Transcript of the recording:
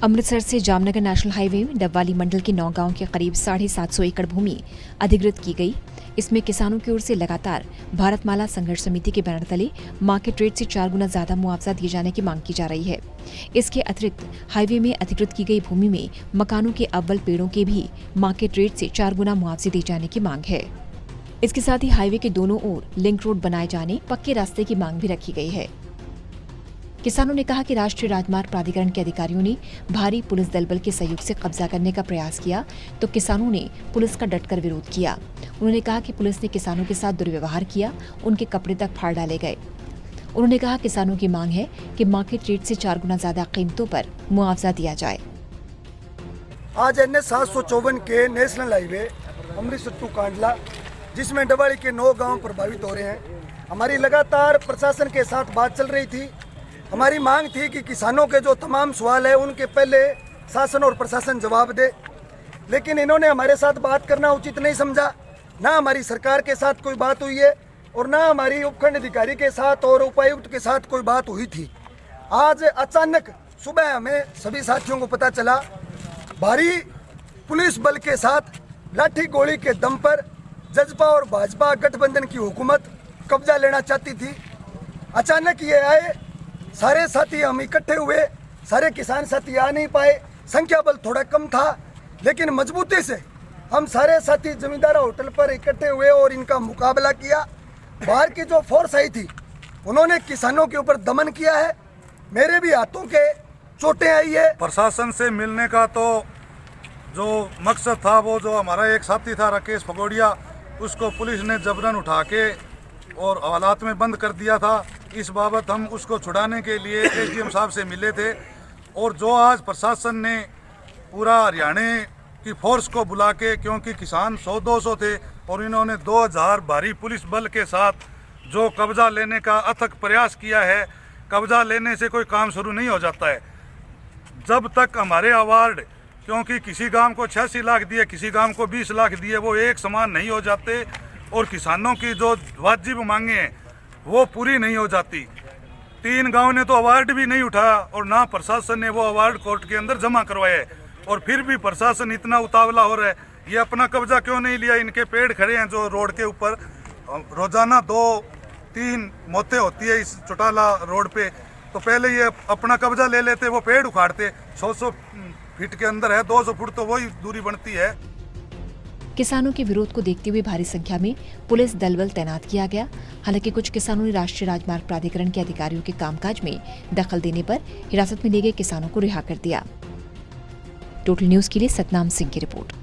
अमृतसर से Jamnagar national highway में डबवाली मंडल के 9 गांव के करीब 750 एकड़ भूमि अधिकृत की गई। इसमें किसानों की ओर से लगातार भारतमाला संघर्ष समिति के बैनर तले मार्केट रेट से 4 गुना ज्यादा मुआवजा दिए जाने की मांग की जा रही है। इसके अतिरिक्त हाईवे में अधिकृत की गई भूमि में मकानों के अव्वल पेड़ों के भी मार्केट रेट से 4 गुना मुआवजे दिए जाने की मांग है। इसके साथ ही हाईवे के दोनों ओर लिंक रोड बनाए जाने, पक्के रास्ते की मांग भी रखी गई है। किसानों ने कहा कि राष्ट्रीय राजमार्ग प्राधिकरण के अधिकारियों ने भारी पुलिस दल बल के सहयोग से कब्जा करने का प्रयास किया तो किसानों ने पुलिस का डटकर विरोध किया। उन्होंने कहा कि पुलिस ने किसानों के साथ दुर्व्यवहार किया, उनके कपड़े तक फाड़ डाले गए। उन्होंने कहा किसानों की मांग है कि मार्केट रेट से 4 गुना ज्यादा कीमतों पर मुआवजा दिया जाए। आज NH 754 के national highway Amritsar to Kandla, जिसमें डबवाली के 9 गांव प्रभावित हो रहे हैं, हमारी लगातार प्रशासन के साथ बात चल रही थी। हमारी मांग थी कि किसानों के जो तमाम सवाल है उनके पहले शासन और प्रशासन जवाब दे, लेकिन इन्होंने हमारे साथ बात करना उचित नहीं समझा। ना हमारी सरकार के साथ कोई बात हुई है और ना हमारी उपखंड अधिकारी के साथ और उपायुक्त के साथ कोई बात हुई थी। आज अचानक सुबह हमें सभी साथियों को पता चला, भारी पुलिस बल के साथ लाठी गोली के दम पर जजपा और भाजपा गठबंधन की हुकूमत कब्जा लेना चाहती थी। अचानक ये आए, सारे साथी हम इकट्ठे हुए, सारे किसान साथी आ नहीं पाए, संख्या बल थोड़ा कम था, लेकिन मजबूती से हम सारे साथी जमींदारा होटल पर इकट्ठे हुए और इनका मुकाबला किया। बाहर की जो फोर्स आई थी उन्होंने किसानों के ऊपर दमन किया है, मेरे भी हाथों के चोटें आई है। प्रशासन से मिलने का तो जो मकसद था, वो जो हमारा एक साथी था राकेश फगोड़िया, उसको पुलिस ने जबरन उठा के और हालात में बंद कर दिया था। इस बाबत हम उसको छुड़ाने के लिए SDM साहब से मिले थे और जो आज प्रशासन ने पूरा हरियाणा की फोर्स को बुला के, क्योंकि किसान 100-200 थे और इन्होंने 2000 भारी पुलिस बल के साथ जो कब्जा लेने का अथक प्रयास किया है। कब्जा लेने से कोई काम शुरू नहीं हो जाता है। जब तक हमारे अवार्ड, क्योंकि किसी गांव को 86 लाख दिए, किसी गांव को 20 लाख दिए, वो एक समान नहीं हो जाते और किसानों की जो वाजिब मांगे हैं वो पूरी नहीं हो जाती। 3 गांव ने तो अवार्ड भी नहीं उठाया और ना प्रशासन ने वो अवार्ड कोर्ट के अंदर जमा करवाए, और फिर भी प्रशासन इतना उतावला हो रहा है। ये अपना कब्जा क्यों नहीं लिया? इनके पेड़ खड़े हैं जो रोड के ऊपर, रोजाना 2-3 मौतें होती है इस चौटाला रोड पे, तो पहले ये अपना कब्जा ले लेते, वो पेड़ उखाड़ते। 100 फीट के अंदर है, 200 फुट तो वही दूरी बनती है। किसानों के विरोध को देखते हुए भारी संख्या में पुलिस दल बल तैनात किया गया। हालांकि कुछ किसानों ने राष्ट्रीय राजमार्ग प्राधिकरण के अधिकारियों के कामकाज में दखल देने पर हिरासत में लिए गए किसानों को रिहा कर दिया। टोटल न्यूज के लिए सतनाम सिंह की रिपोर्ट।